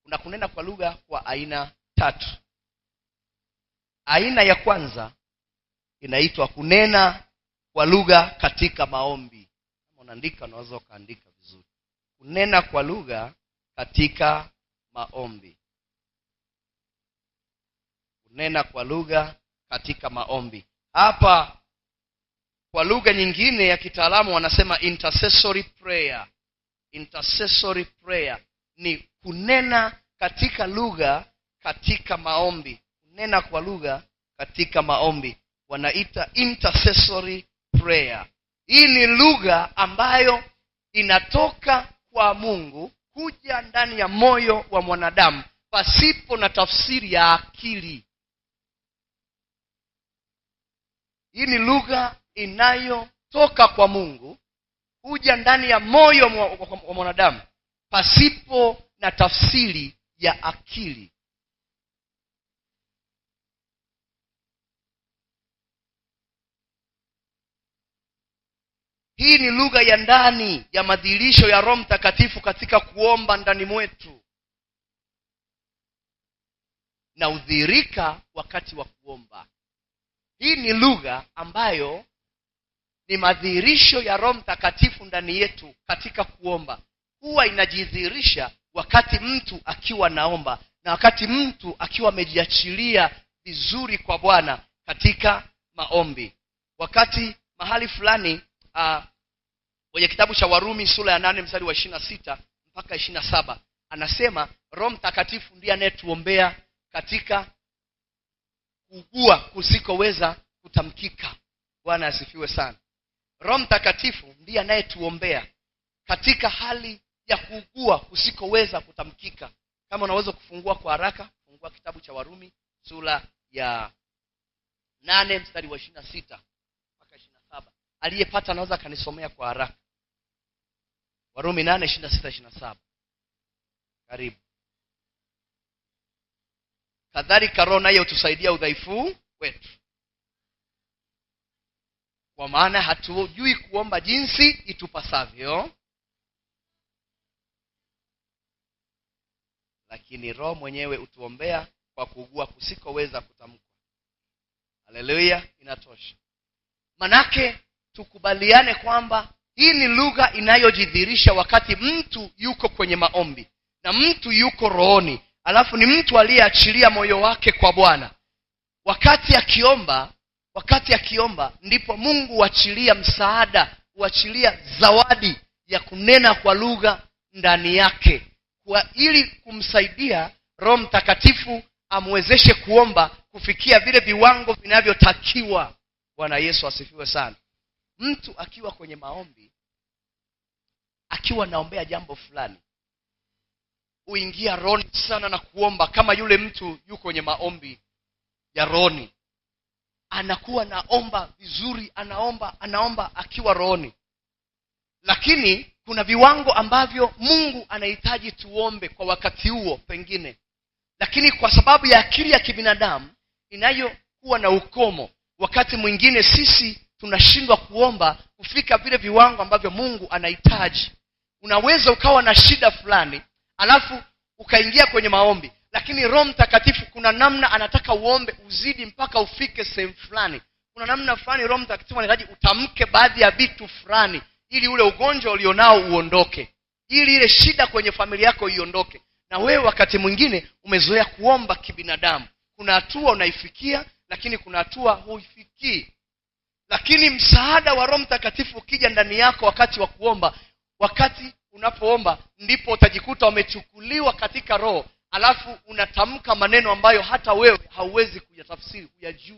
Kuna kunena kwa lugha kwa aina 3. Aina ya kwanza inaitwa kunena kwa lugha katika maombi. Kama unaandika unaweza kaandika vizuri. Kunena kwa lugha katika maombi. Kunena kwa lugha katika maombi. Hapa kwa lugha nyingine ya kitaalamu wanasema intercessory prayer. Intercessory prayer ni kunena katika lugha katika maombi. Kunena kwa lugha katika maombi wanaita intercessory prayer. Hii ni lugha ambayo inatoka kwa Mungu kuja ndani ya moyo wa mwanadamu pasipo na tafsiri ya akili. Hii ni lugha inayotoka kwa Mungu kuja ndani ya moyo wa mwanadamu pasipo na tafsiri ya akili. Hii ni lugha ya ndani ya madhihirisho ya Roho Mtakatifu katika kuomba ndani mwetu, na udhihirika wakati wa kuomba. Hii ni lugha ambayo ni madhihirisho ya Roho Mtakatifu ndani yetu katika kuomba. Huwa inajidhihirisha wakati mtu akiwa naomba na wakati mtu akiwa amejiachilia vizuri kwa Bwana katika maombi. Wakati mahali fulani kwenye kitabu cha Warumi sura ya 8 mstari wa 26 mpaka 27 anasema Roho Mtakatifu ndiye anayetuombea katika kuugua kusikoweza kutamkika. Bwana asifiwe sana. Roho Mtakatifu ndiye anayetuombea katika hali ya kuugua kusikoweza kutamkika. Kama unaweza kufungua kwa haraka, fungua kitabu cha Warumi sura ya 8 mstari wa 26 mpaka 27. Aliyepata anaweza kanisomea kwa haraka. Warumi 8:26-27. Karibu. Kadhalika Roho naye hutusaidia udhaifu wetu, kwa maana hatujui kuomba jinsi itupasavyo, lakini Roho mwenyewe hutuombea kwa kuugua kusikoweza kutamkwa. Haleluya, inatosha. Manake tukubaliane kwamba hii ni lugha inayojidhihirisha wakati mtu yuko kwenye maombi na mtu yuko rohoni, alafu ni mtu aliyeachilia moyo wake kwa Bwana. Wakati akiomba ndipo Mungu huachilia msaada, huachilia zawadi ya kunena kwa lugha ndani yake, kwa ili kumsaidia Roho Mtakatifu amwezeshe kuomba kufikia vile viwango vinavyotakiwa. Bwana Yesu asifiwe sana. Mtu akiwa kwenye maombi, akiwa naombea jambo fulani, uingia rohoni sana na kuomba kama yule mtu yuko kwenye maombi ya rohoni. Anakuwa naomba vizuri, anaomba akiwa rohoni. Lakini kuna viwango ambavyo Mungu anahitaji tuombe kwa wakati huo pengine. Lakini kwa sababu ya akili ya kibinadamu inayokuwa na ukomo, wakati mwingine sisi tunashindwa kuomba kufika vile viwango ambavyo Mungu anahitaji. Unaweza ukawa na shida fulani, alafu ukaingia kwenye maombi, lakini Roho Mtakatifu kuna namna anataka uombe uzidi mpaka ufike sehemu fulani. Kuna namna fulani Roho Mtakatifu anahitaji utamke baadhi ya vitu fulani ili ule ugonjwa ulionao uondoke, ili ile shida kwenye familia yako iondoke. Na wewe wakati mwingine umezoea kuomba kibinadamu. Kuna hatua unaifikia, lakini kuna hatua huifikii. Lakini msaada wa Roho Mtakatifu ukija ndani yako wakati wa kuomba, wakati unapoomba ndipo utajikuta umechukuliwa katika roho, alafu unatamka maneno ambayo hata wewe hauwezi kuyatafsiri, kuyajua.